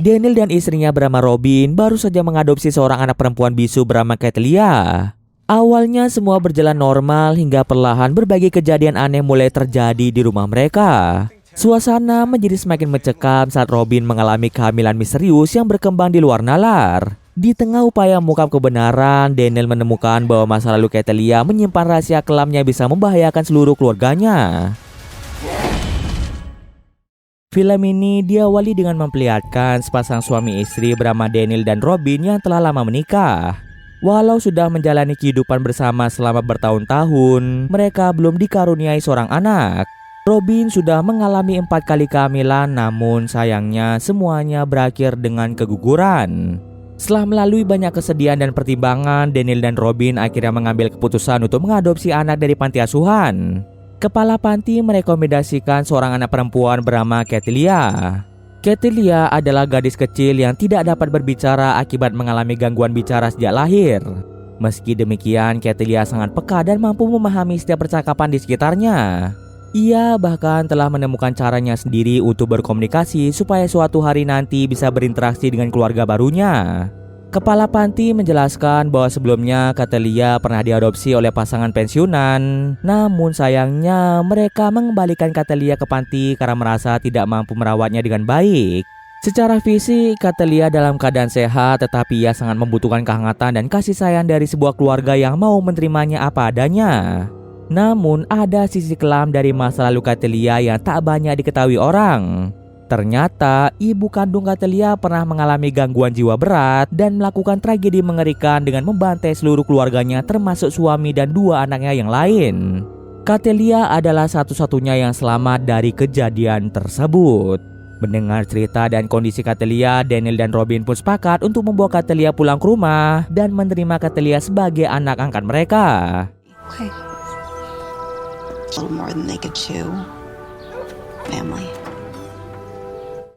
Daniel dan istrinya bernama Robin baru saja mengadopsi seorang anak perempuan bisu bernama Catelia. Awalnya semua berjalan normal hingga perlahan berbagai kejadian aneh mulai terjadi di rumah mereka. Suasana menjadi semakin mencekam saat Robin mengalami kehamilan misterius yang berkembang di luar nalar. Di tengah upaya mengungkap kebenaran, Daniel menemukan bahwa masa lalu Catelia menyimpan rahasia kelamnya bisa membahayakan seluruh keluarganya. Film ini diawali dengan memperlihatkan sepasang suami istri bernama Daniel dan Robin yang telah lama menikah. Walau sudah menjalani kehidupan bersama selama bertahun-tahun, mereka belum dikaruniai seorang anak. Robin sudah mengalami 4 kali kehamilan, namun sayangnya semuanya berakhir dengan keguguran. Setelah melalui banyak kesedihan dan pertimbangan, Daniel dan Robin akhirnya mengambil keputusan untuk mengadopsi anak dari panti asuhan. Kepala panti merekomendasikan seorang anak perempuan bernama Catelia. Catelia adalah gadis kecil yang tidak dapat berbicara akibat mengalami gangguan bicara sejak lahir. Meski demikian, Catelia sangat peka dan mampu memahami setiap percakapan di sekitarnya. Ia bahkan telah menemukan caranya sendiri untuk berkomunikasi supaya suatu hari nanti bisa berinteraksi dengan keluarga barunya. Kepala panti menjelaskan bahwa sebelumnya Catelia pernah diadopsi oleh pasangan pensiunan. Namun sayangnya mereka mengembalikan Catelia ke panti karena merasa tidak mampu merawatnya dengan baik. Secara fisik, Catelia dalam keadaan sehat, tetapi ia sangat membutuhkan kehangatan dan kasih sayang dari sebuah keluarga yang mau menerimanya apa adanya. Namun ada sisi kelam dari masa lalu Catelia yang tak banyak diketahui orang. Ternyata ibu kandung Catelia pernah mengalami gangguan jiwa berat dan melakukan tragedi mengerikan dengan membantai seluruh keluarganya termasuk suami dan 2 anaknya yang lain. Catelia adalah satu-satunya yang selamat dari kejadian tersebut. Mendengar cerita dan kondisi Catelia, Daniel dan Robin pun sepakat untuk membawa Catelia pulang ke rumah dan menerima Catelia sebagai anak angkat mereka. Okay. A little more than they could chew. Family.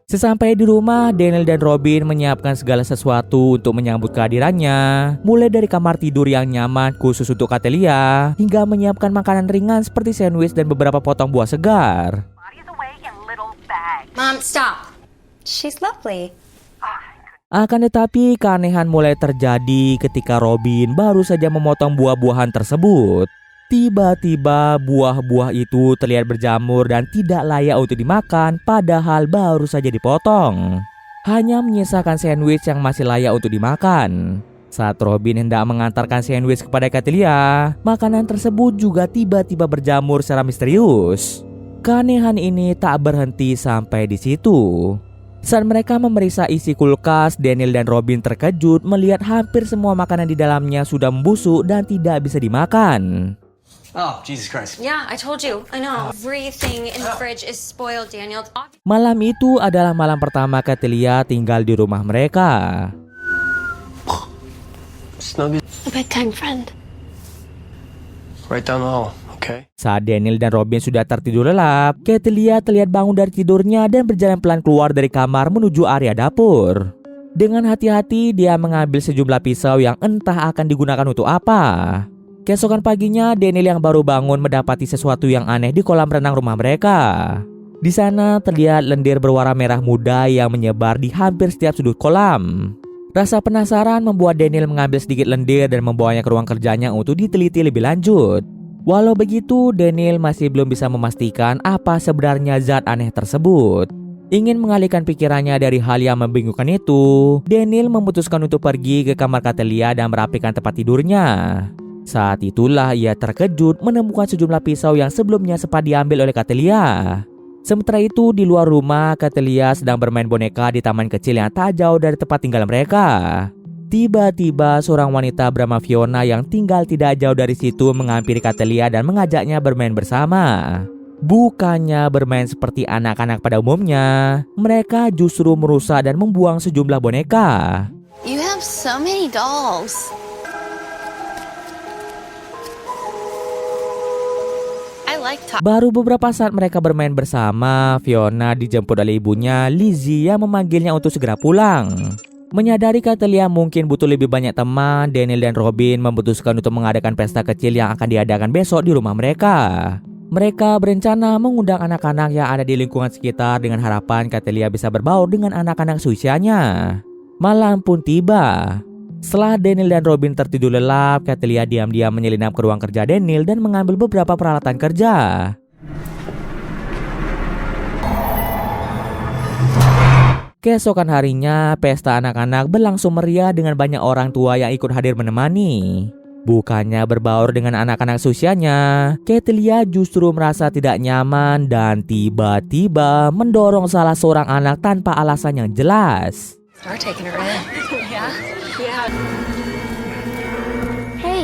Sesampai di rumah, Daniel dan Robin menyiapkan segala sesuatu untuk menyambut kehadirannya. Mulai dari kamar tidur yang nyaman khusus untuk Catelia, hingga menyiapkan makanan ringan seperti sandwich dan beberapa potong buah segar. Mom, stop. She's lovely. Akan tetapi keanehan mulai terjadi ketika Robin baru saja memotong buah-buahan tersebut. Tiba-tiba buah-buah itu terlihat berjamur dan tidak layak untuk dimakan, padahal baru saja dipotong. Hanya menyisakan sandwich yang masih layak untuk dimakan. Saat Robin hendak mengantarkan sandwich kepada Catelia, makanan tersebut juga tiba-tiba berjamur secara misterius. Keanehan ini tak berhenti sampai di situ. Saat mereka memeriksa isi kulkas, Daniel dan Robin terkejut melihat hampir semua makanan di dalamnya sudah membusuk dan tidak bisa dimakan. Oh, Jesus Christ. Yeah, I told you. I know. Everything in the fridge is spoiled, Daniel. Malam itu adalah malam pertama Catelia tinggal di rumah mereka. Snuggie. Bedtime friend. Right down the hall, okay? Saat Daniel dan Robin sudah tertidur lelap, Catelia terlihat bangun dari tidurnya dan berjalan pelan keluar dari kamar menuju area dapur. Dengan hati-hati dia mengambil sejumlah pisau yang entah akan digunakan untuk apa. Keesokan paginya, Daniel yang baru bangun mendapati sesuatu yang aneh di kolam renang rumah mereka. Di sana terlihat lendir berwarna merah muda yang menyebar di hampir setiap sudut kolam. Rasa penasaran membuat Daniel mengambil sedikit lendir dan membawanya ke ruang kerjanya untuk diteliti lebih lanjut. Walau begitu, Daniel masih belum bisa memastikan apa sebenarnya zat aneh tersebut. Ingin mengalihkan pikirannya dari hal yang membingungkan itu, Daniel memutuskan untuk pergi ke kamar Catelia dan merapikan tempat tidurnya. Saat itulah ia terkejut menemukan sejumlah pisau yang sebelumnya sempat diambil oleh Catelia. Sementara itu di luar rumah, Catelia sedang bermain boneka di taman kecil yang tak jauh dari tempat tinggal mereka. Tiba-tiba seorang wanita bernama Fiona yang tinggal tidak jauh dari situ menghampiri Catelia dan mengajaknya bermain bersama. Bukannya bermain seperti anak-anak pada umumnya, mereka justru merusak dan membuang sejumlah boneka. You have so many dolls. Baru beberapa saat mereka bermain bersama, Fiona dijemput oleh ibunya, Lizzie, yang memanggilnya untuk segera pulang. Menyadari Catelia mungkin butuh lebih banyak teman, Daniel dan Robin memutuskan untuk mengadakan pesta kecil yang akan diadakan besok di rumah mereka. Mereka berencana mengundang anak-anak yang ada di lingkungan sekitar dengan harapan Catelia bisa berbaur dengan anak-anak seusianya. Malam pun tiba. Setelah Daniel dan Robin tertidur lelap, Catelia diam-diam menyelinap ke ruang kerja Daniel dan mengambil beberapa peralatan kerja. Keesokan harinya, pesta anak-anak berlangsung meriah dengan banyak orang tua yang ikut hadir menemani. Bukannya berbaur dengan anak-anak seusianya, Catelia justru merasa tidak nyaman dan tiba-tiba mendorong salah seorang anak tanpa alasan yang jelas. Start taking her in. Yeah. Hey.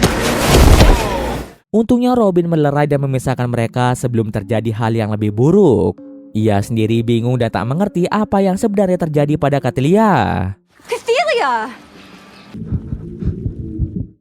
Untungnya Robin melerai dan memisahkan mereka sebelum terjadi hal yang lebih buruk. Ia sendiri bingung dan tak mengerti apa yang sebenarnya terjadi pada Catelia. Catelia!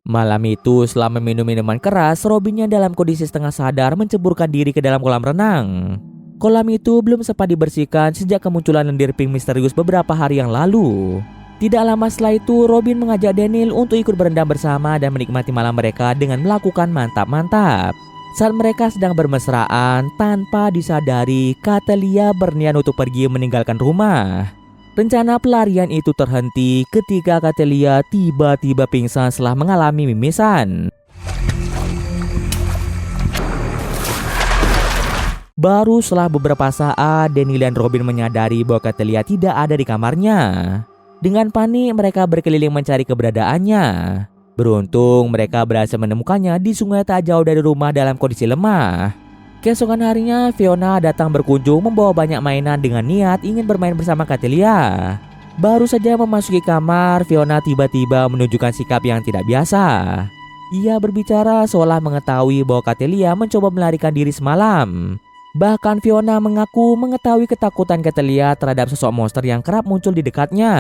Malam itu, setelah meminum minuman keras, Robin yang dalam kondisi setengah sadar menceburkan diri ke dalam kolam renang. Kolam itu belum sempat dibersihkan sejak kemunculan lendir pink misterius beberapa hari yang lalu. Tidak lama setelah itu, Robin mengajak Daniel untuk ikut berendam bersama dan menikmati malam mereka dengan melakukan mantap-mantap. Saat mereka sedang bermesraan, tanpa disadari, Catelia berniat untuk pergi meninggalkan rumah. Rencana pelarian itu terhenti ketika Catelia tiba-tiba pingsan setelah mengalami mimisan. Baru setelah beberapa saat, Daniel dan Robin menyadari bahwa Catelia tidak ada di kamarnya. Dengan panik, mereka berkeliling mencari keberadaannya. Beruntung, mereka berhasil menemukannya di sungai tak jauh dari rumah dalam kondisi lemah. Keesokan harinya, Fiona datang berkunjung membawa banyak mainan dengan niat ingin bermain bersama Catelia. Baru saja memasuki kamar, Fiona tiba-tiba menunjukkan sikap yang tidak biasa. Ia berbicara seolah mengetahui bahwa Catelia mencoba melarikan diri semalam. Bahkan Fiona mengaku mengetahui ketakutan Catelia terhadap sosok monster yang kerap muncul di dekatnya.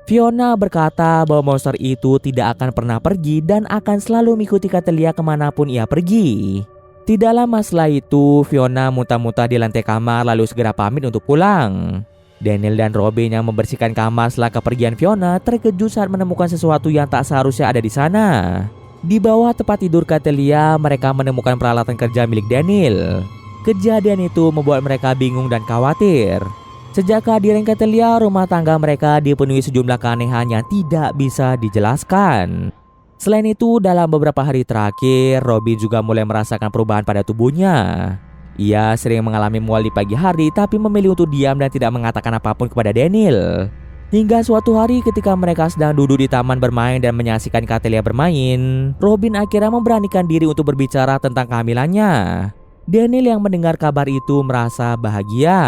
Fiona berkata bahwa monster itu tidak akan pernah pergi dan akan selalu mengikuti Catelia kemanapun ia pergi. Tidak lama setelah itu, Fiona muntah-muntah di lantai kamar lalu segera pamit untuk pulang. Daniel dan Robin yang membersihkan kamar setelah kepergian Fiona terkejut saat menemukan sesuatu yang tak seharusnya ada di sana. Di bawah tempat tidur Catelia, mereka menemukan peralatan kerja milik Daniel. Kejadian itu membuat mereka bingung dan khawatir. Sejak kehadiran Catelia, rumah tangga mereka dipenuhi sejumlah keanehan yang tidak bisa dijelaskan. Selain itu, dalam beberapa hari terakhir, Robin juga mulai merasakan perubahan pada tubuhnya. Ia sering mengalami mual di pagi hari tapi memilih untuk diam dan tidak mengatakan apapun kepada Daniel. Hingga suatu hari ketika mereka sedang duduk di taman bermain dan menyaksikan Catelia bermain, Robin akhirnya memberanikan diri untuk berbicara tentang kehamilannya. Daniel yang mendengar kabar itu merasa bahagia.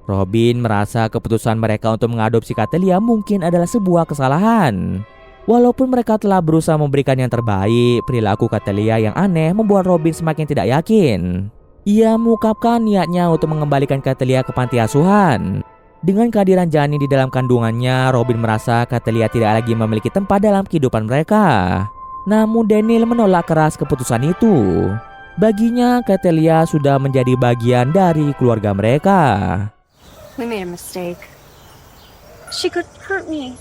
Robin merasa keputusan mereka untuk mengadopsi Catelia mungkin adalah sebuah kesalahan. Walaupun mereka telah berusaha memberikan yang terbaik, perilaku Catelia yang aneh membuat Robin semakin tidak yakin. Ia mengungkapkan niatnya untuk mengembalikan Catelia ke panti asuhan. Dengan kehadiran janin di dalam kandungannya, Robin merasa Catelia tidak lagi memiliki tempat dalam kehidupan mereka. Namun Daniel menolak keras keputusan itu. Baginya, Catelia sudah menjadi bagian dari keluarga mereka. We made a mistake. She could hurt me.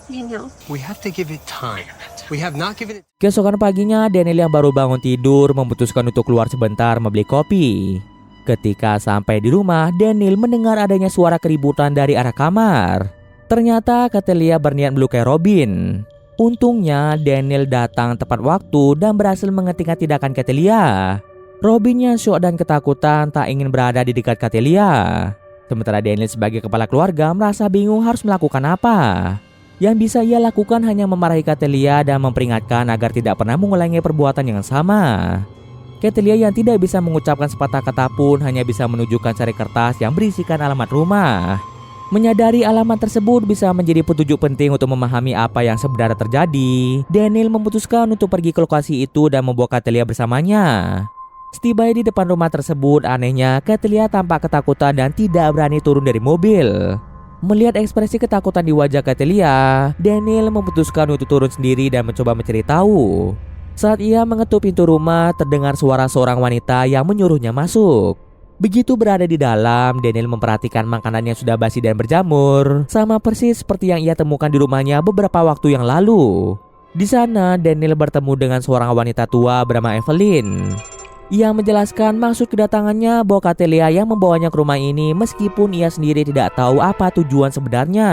You know. We have to give it time. We have not given it. Keesokan paginya, Daniel yang baru bangun tidur memutuskan untuk keluar sebentar membeli kopi. Ketika sampai di rumah, Daniel mendengar adanya suara keributan dari arah kamar. Ternyata Catelia berniat melukai Robin. Untungnya, Daniel datang tepat waktu dan berhasil menghentikan tindakan Catelia. Robin yang syok dan ketakutan tak ingin berada di dekat Catelia. Sementara Daniel sebagai kepala keluarga merasa bingung harus melakukan apa. Yang bisa ia lakukan hanya memarahi Catelia dan memperingatkan agar tidak pernah mengulangi perbuatan yang sama. Catelia yang tidak bisa mengucapkan sepatah kata pun hanya bisa menunjukkan sari kertas yang berisikan alamat rumah. Menyadari alamat tersebut bisa menjadi petunjuk penting untuk memahami apa yang sebenarnya terjadi, Daniel memutuskan untuk pergi ke lokasi itu dan membawa Catelia bersamanya. Setibanya di depan rumah tersebut, anehnya Catelia tampak ketakutan dan tidak berani turun dari mobil. Melihat ekspresi ketakutan di wajah Catelia, Daniel memutuskan untuk turun sendiri dan mencoba mencari tahu. Saat ia mengetuk pintu rumah, terdengar suara seorang wanita yang menyuruhnya masuk. Begitu berada di dalam, Daniel memperhatikan makanan yang sudah basi dan berjamur, sama persis seperti yang ia temukan di rumahnya beberapa waktu yang lalu. Di sana, Daniel bertemu dengan seorang wanita tua bernama Evelyn. Ia menjelaskan maksud kedatangannya bahwa Catelia yang membawanya ke rumah ini meskipun ia sendiri tidak tahu apa tujuan sebenarnya.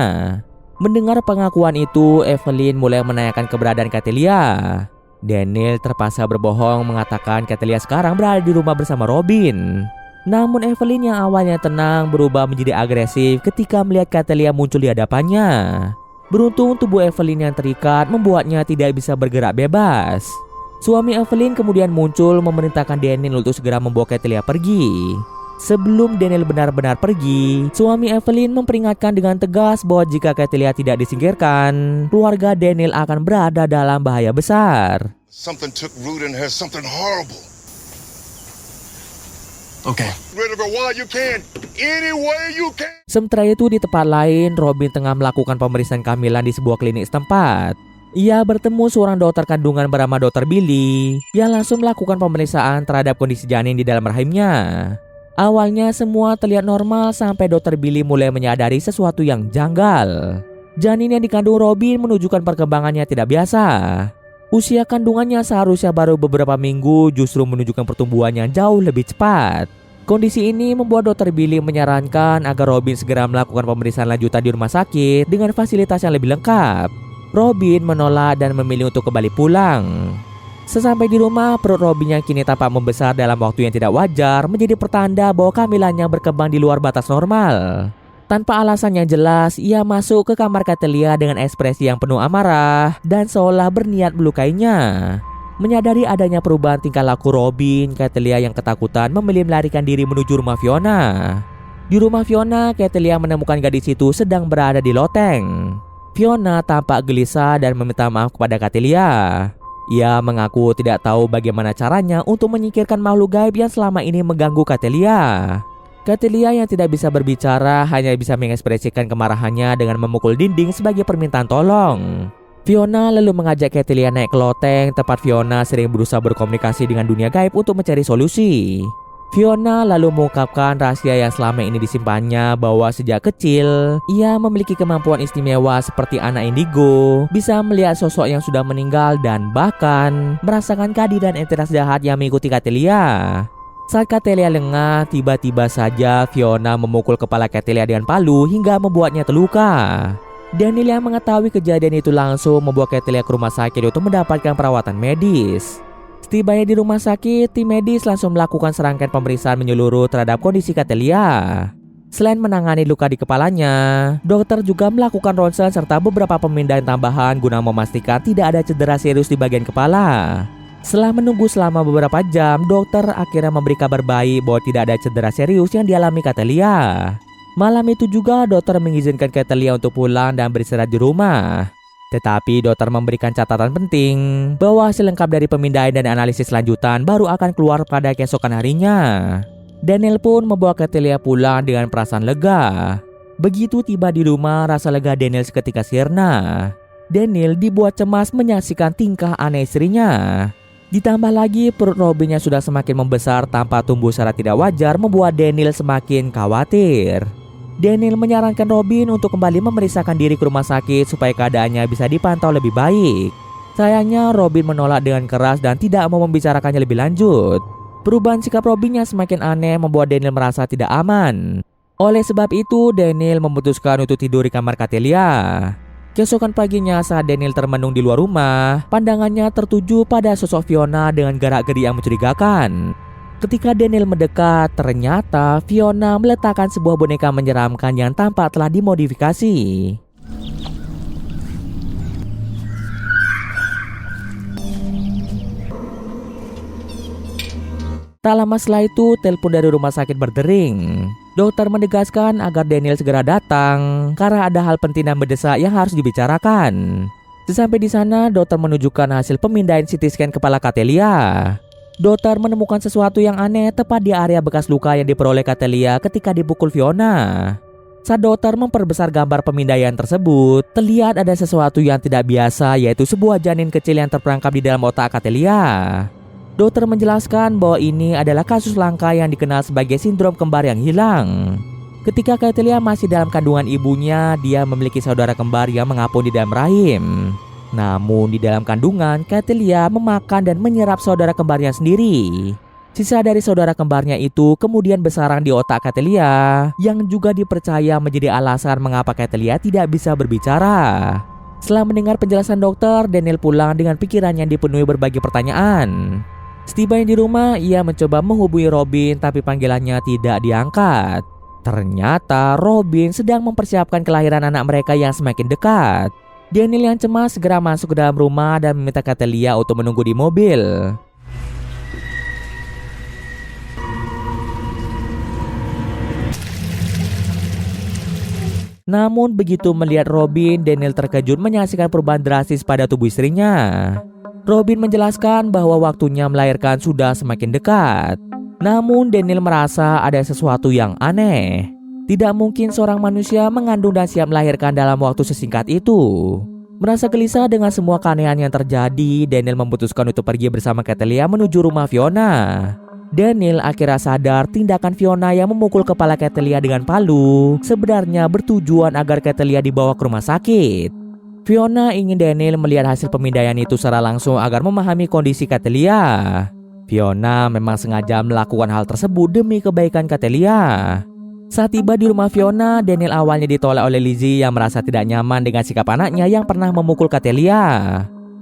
Mendengar pengakuan itu, Evelyn mulai menanyakan keberadaan Catelia. Daniel terpaksa berbohong mengatakan Catelia sekarang berada di rumah bersama Robin. Namun Evelyn yang awalnya tenang berubah menjadi agresif ketika melihat Catelia muncul di hadapannya. Beruntung tubuh Evelyn yang terikat membuatnya tidak bisa bergerak bebas. Suami Evelyn kemudian muncul memerintahkan Daniel untuk segera membawa Catelia pergi. Sebelum Daniel benar-benar pergi, suami Evelyn memperingatkan dengan tegas bahwa jika Catelia tidak disingkirkan, keluarga Daniel akan berada dalam bahaya besar. Something took root in her, something horrible. Okay. Rid of her while you can, any way you can. Sementara itu di tempat lain, Robin tengah melakukan pemeriksaan kehamilan di sebuah klinik setempat. Ia bertemu seorang dokter kandungan bernama Dr. Billy yang langsung melakukan pemeriksaan terhadap kondisi janin di dalam rahimnya. Awalnya semua terlihat normal sampai Dr. Billy mulai menyadari sesuatu yang janggal. Janin yang dikandung Robin menunjukkan perkembangannya tidak biasa. Usia kandungannya seharusnya baru beberapa minggu justru menunjukkan pertumbuhannya jauh lebih cepat. Kondisi ini membuat Dr. Billy menyarankan agar Robin segera melakukan pemeriksaan lanjutan di rumah sakit dengan fasilitas yang lebih lengkap. Robin menolak dan memilih untuk kembali pulang. Sesampai di rumah, perut Robin yang kini tampak membesar dalam waktu yang tidak wajar menjadi pertanda bahwa kehamilannya berkembang di luar batas normal. Tanpa alasan yang jelas, ia masuk ke kamar Catelia dengan ekspresi yang penuh amarah dan seolah berniat melukainya. Menyadari adanya perubahan tingkah laku Robin, Catelia yang ketakutan memilih melarikan diri menuju rumah Fiona. Di rumah Fiona, Catelia menemukan gadis itu sedang berada di loteng. Fiona tampak gelisah dan meminta maaf kepada Catelia. Ia mengaku tidak tahu bagaimana caranya untuk menyingkirkan makhluk gaib yang selama ini mengganggu Catelia. Catelia yang tidak bisa berbicara hanya bisa mengekspresikan kemarahannya dengan memukul dinding sebagai permintaan tolong. Fiona lalu mengajak Catelia naik ke loteng, tempat Fiona sering berusaha berkomunikasi dengan dunia gaib untuk mencari solusi. Fiona lalu mengungkapkan rahasia yang selama ini disimpannya bahwa sejak kecil ia memiliki kemampuan istimewa seperti anak indigo, bisa melihat sosok yang sudah meninggal dan bahkan merasakan kehadiran entitas jahat yang mengikuti Catelia. Saat Catelia lengah, tiba-tiba saja Fiona memukul kepala Catelia dengan palu hingga membuatnya terluka. Daniel yang mengetahui kejadian itu langsung membawa Catelia ke rumah sakit untuk mendapatkan perawatan medis. Setibanya di rumah sakit, tim medis langsung melakukan serangkaian pemeriksaan menyeluruh terhadap kondisi Catelia. Selain menangani luka di kepalanya, dokter juga melakukan ronsen serta beberapa pemindahan tambahan guna memastikan tidak ada cedera serius di bagian kepala. Setelah menunggu selama beberapa jam, dokter akhirnya memberi kabar baik bahwa tidak ada cedera serius yang dialami Catelia. Malam itu juga dokter mengizinkan Catelia untuk pulang dan beristirahat di rumah. Tetapi dokter memberikan catatan penting bahwa hasil lengkap dari pemindahan dan analisis lanjutan baru akan keluar pada keesokan harinya. Daniel pun membawa Catelia pulang dengan perasaan lega. Begitu tiba di rumah, rasa lega Daniel seketika sirna. Daniel dibuat cemas menyaksikan tingkah aneh istrinya. Ditambah lagi perut Robin yang sudah semakin membesar tanpa tumbuh secara tidak wajar membuat Daniel semakin khawatir. Daniel menyarankan Robin untuk kembali memeriksakan diri ke rumah sakit supaya keadaannya bisa dipantau lebih baik. Sayangnya Robin menolak dengan keras dan tidak mau membicarakannya lebih lanjut. Perubahan sikap Robin yang semakin aneh membuat Daniel merasa tidak aman. Oleh sebab itu, Daniel memutuskan untuk tidur di kamar Catelia. Keesokan paginya saat Daniel termenung di luar rumah, pandangannya tertuju pada sosok Fiona dengan gerak-gerik yang mencurigakan. Ketika Daniel mendekat, ternyata Fiona meletakkan sebuah boneka menyeramkan yang tampak telah dimodifikasi. Tak lama setelah itu, telepon dari rumah sakit berdering. Dokter menegaskan agar Daniel segera datang karena ada hal penting dan mendesak yang harus dibicarakan. Sesampai di sana, dokter menunjukkan hasil pemindahan CT scan kepala Catelia. Dokter menemukan sesuatu yang aneh tepat di area bekas luka yang diperoleh Catelia ketika dipukul Fiona. Saat dokter memperbesar gambar pemindahan tersebut, terlihat ada sesuatu yang tidak biasa, yaitu sebuah janin kecil yang terperangkap di dalam otak Catelia. Dokter menjelaskan bahwa ini adalah kasus langka yang dikenal sebagai sindrom kembar yang hilang. Ketika Catelia masih dalam kandungan ibunya, dia memiliki saudara kembar yang mengapung di dalam rahim. Namun di dalam kandungan, Catelia memakan dan menyerap saudara kembarnya sendiri. Sisa dari saudara kembarnya itu kemudian bersarang di otak Catelia, yang juga dipercaya menjadi alasan mengapa Catelia tidak bisa berbicara. Setelah mendengar penjelasan dokter, Daniel pulang dengan pikiran yang dipenuhi berbagai pertanyaan. Setibanya di rumah, ia mencoba menghubungi Robin tapi panggilannya tidak diangkat. Ternyata Robin sedang mempersiapkan kelahiran anak mereka yang semakin dekat. Daniel yang cemas segera masuk ke dalam rumah dan meminta Catelia untuk menunggu di mobil. Namun begitu melihat Robin, Daniel terkejut menyaksikan perubahan drastis pada tubuh istrinya. Robin menjelaskan bahwa waktunya melahirkan sudah semakin dekat. Namun Daniel merasa ada sesuatu yang aneh. Tidak mungkin seorang manusia mengandung dan siap melahirkan dalam waktu sesingkat itu. Merasa gelisah dengan semua keanehan yang terjadi, Daniel memutuskan untuk pergi bersama Catelia menuju rumah Fiona. Daniel akhirnya sadar tindakan Fiona yang memukul kepala Catelia dengan palu sebenarnya bertujuan agar Catelia dibawa ke rumah sakit. Fiona ingin Daniel melihat hasil pemindaian itu secara langsung agar memahami kondisi Catelia. Fiona memang sengaja melakukan hal tersebut demi kebaikan Catelia. Saat tiba di rumah Fiona, Daniel awalnya ditolak oleh Lizzie yang merasa tidak nyaman dengan sikap anaknya yang pernah memukul Catelia.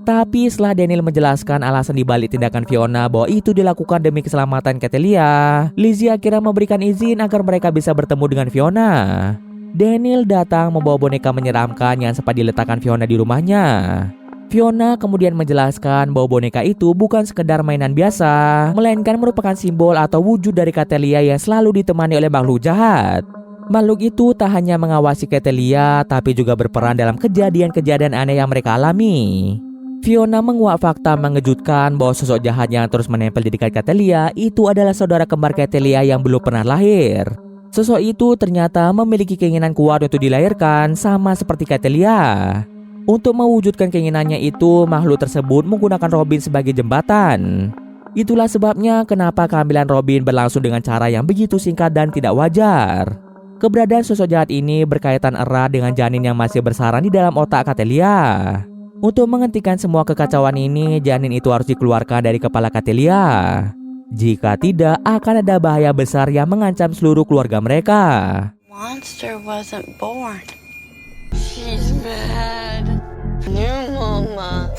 Tapi setelah Daniel menjelaskan alasan dibalik tindakan Fiona bahwa itu dilakukan demi keselamatan Catelia, Lizzie akhirnya memberikan izin agar mereka bisa bertemu dengan Fiona. Daniel datang membawa boneka menyeramkan yang sempat diletakkan Fiona di rumahnya. Fiona kemudian menjelaskan bahwa boneka itu bukan sekedar mainan biasa, melainkan merupakan simbol atau wujud dari Catelia yang selalu ditemani oleh makhluk jahat. Makhluk itu tak hanya mengawasi Catelia, tapi juga berperan dalam kejadian-kejadian aneh yang mereka alami. Fiona menguak fakta mengejutkan bahwa sosok jahat yang terus menempel di dekat Catelia itu adalah saudara kembar Catelia yang belum pernah lahir. Sosok itu ternyata memiliki keinginan kuat untuk dilahirkan sama seperti Catelia. Untuk mewujudkan keinginannya itu, makhluk tersebut menggunakan Robin sebagai jembatan. Itulah sebabnya kenapa kehamilan Robin berlangsung dengan cara yang begitu singkat dan tidak wajar. Keberadaan sosok jahat ini berkaitan erat dengan janin yang masih bersarang di dalam otak Catelia. Untuk menghentikan semua kekacauan ini, janin itu harus dikeluarkan dari kepala Catelia. Jika tidak, akan ada bahaya besar yang mengancam seluruh keluarga mereka. Monster wasn't born. She's bad. New mama.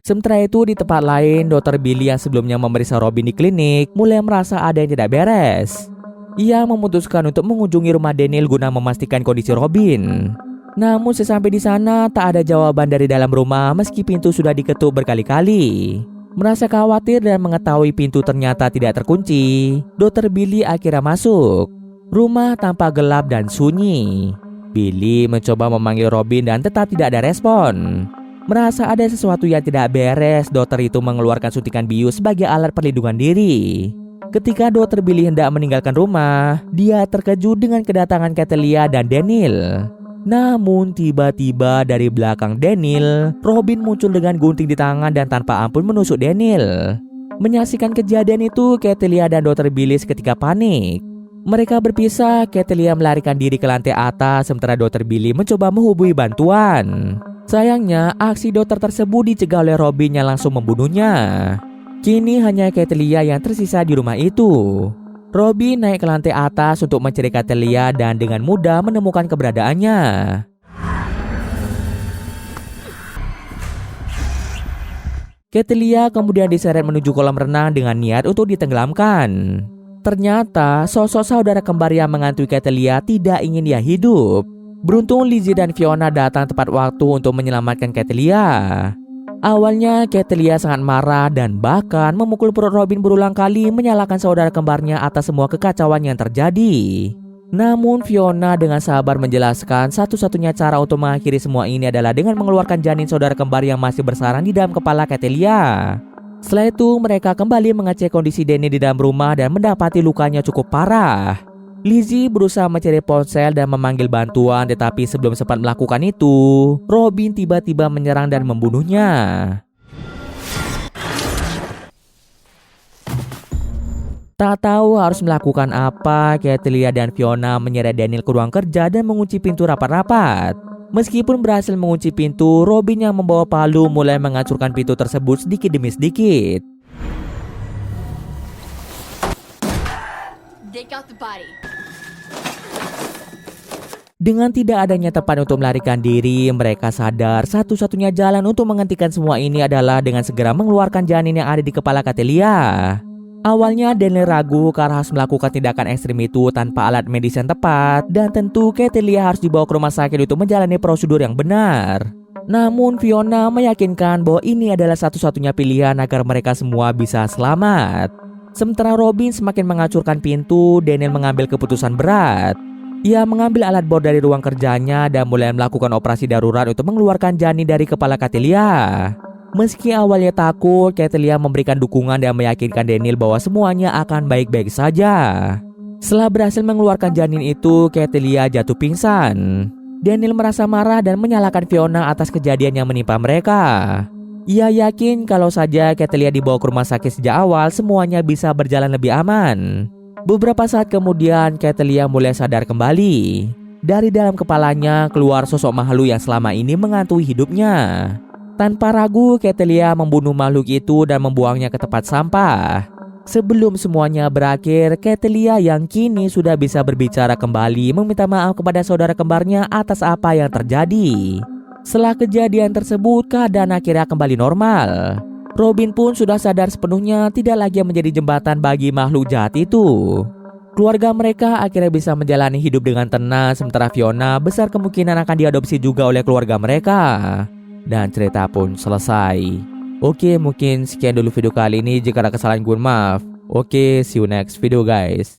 Sementara itu di tempat lain, Dr. Billy yang sebelumnya memeriksa Robin di klinik mulai merasa ada yang tidak beres. Ia memutuskan untuk mengunjungi rumah Daniel guna memastikan kondisi Robin. Namun sesampai di sana tak ada jawaban dari dalam rumah meski pintu sudah diketuk berkali-kali. Merasa khawatir dan mengetahui pintu ternyata tidak terkunci, Dr. Billy akhirnya masuk. Rumah tampak gelap dan sunyi. Billy mencoba memanggil Robin dan tetap tidak ada respon. Merasa ada sesuatu yang tidak beres, dokter itu mengeluarkan suntikan bius sebagai alat perlindungan diri. Ketika Dr. Billy hendak meninggalkan rumah, dia terkejut dengan kedatangan Catelia dan Daniel. Namun tiba-tiba dari belakang Daniel, Robin muncul dengan gunting di tangan dan tanpa ampun menusuk Daniel. Menyaksikan kejadian itu, Catelia dan Dr. Billy seketika panik. Mereka berpisah, Catelia melarikan diri ke lantai atas, sementara Dr. Billy mencoba menghubungi bantuan. Sayangnya, aksi dokter tersebut dicegah oleh Robin yang langsung membunuhnya. Kini hanya Catelia yang tersisa di rumah itu. Robin naik ke lantai atas untuk mencari Catelia dan dengan mudah menemukan keberadaannya. Catelia kemudian diseret menuju kolam renang dengan niat untuk ditenggelamkan. Ternyata sosok saudara kembar yang menghantui Catelia tidak ingin dia hidup. Beruntung Lizzie dan Fiona datang tepat waktu untuk menyelamatkan Catelia. Awalnya Catelia sangat marah dan bahkan memukul perut Robin berulang kali menyalahkan saudara kembarnya atas semua kekacauan yang terjadi. Namun Fiona dengan sabar menjelaskan satu-satunya cara untuk mengakhiri semua ini adalah dengan mengeluarkan janin saudara kembar yang masih bersarang di dalam kepala Catelia. Setelah itu mereka kembali mengecek kondisi Danny di dalam rumah dan mendapati lukanya cukup parah. Lizzie berusaha mencari ponsel dan memanggil bantuan, tetapi sebelum sempat melakukan itu, Robin tiba-tiba menyerang dan membunuhnya. Tak tahu harus melakukan apa, Catelia dan Fiona menyeret Daniel ke ruang kerja dan mengunci pintu rapat-rapat. Meskipun berhasil mengunci pintu, Robin yang membawa palu mulai menghancurkan pintu tersebut sedikit demi sedikit. Take out the body. Dengan tidak adanya tempat untuk melarikan diri, mereka sadar satu-satunya jalan untuk menghentikan semua ini adalah dengan segera mengeluarkan janin yang ada di kepala Catelia. Awalnya Daniel ragu karena harus melakukan tindakan ekstrim itu tanpa alat medis yang tepat, dan tentu Catelia harus dibawa ke rumah sakit untuk menjalani prosedur yang benar. Namun Fiona meyakinkan bahwa ini adalah satu-satunya pilihan agar mereka semua bisa selamat. Sementara Robin semakin mengacurkan pintu, Daniel mengambil keputusan berat. Ia mengambil alat bor dari ruang kerjanya dan mulai melakukan operasi darurat untuk mengeluarkan janin dari kepala Catelia. Meski awalnya takut, Catelia memberikan dukungan dan meyakinkan Daniel bahwa semuanya akan baik-baik saja. Setelah berhasil mengeluarkan janin itu, Catelia jatuh pingsan. Daniel merasa marah dan menyalahkan Fiona atas kejadian yang menimpa mereka. Ia yakin kalau saja Catelia dibawa ke rumah sakit sejak awal, semuanya bisa berjalan lebih aman. Beberapa saat kemudian, Catelia mulai sadar kembali. Dari dalam kepalanya keluar sosok makhluk yang selama ini menghantui hidupnya. Tanpa ragu, Catelia membunuh makhluk itu dan membuangnya ke tempat sampah. Sebelum semuanya berakhir, Catelia yang kini sudah bisa berbicara kembali meminta maaf kepada saudara kembarnya atas apa yang terjadi. Setelah kejadian tersebut, keadaan akhirnya kembali normal. Robin pun sudah sadar sepenuhnya tidak lagi menjadi jembatan bagi makhluk jahat itu. Keluarga mereka akhirnya bisa menjalani hidup dengan tenang, sementara Fiona besar kemungkinan akan diadopsi juga oleh keluarga mereka. Dan cerita pun selesai. Oke, mungkin sekian dulu video kali ini. Jika ada kesalahan gue maaf. Oke, see you next video guys.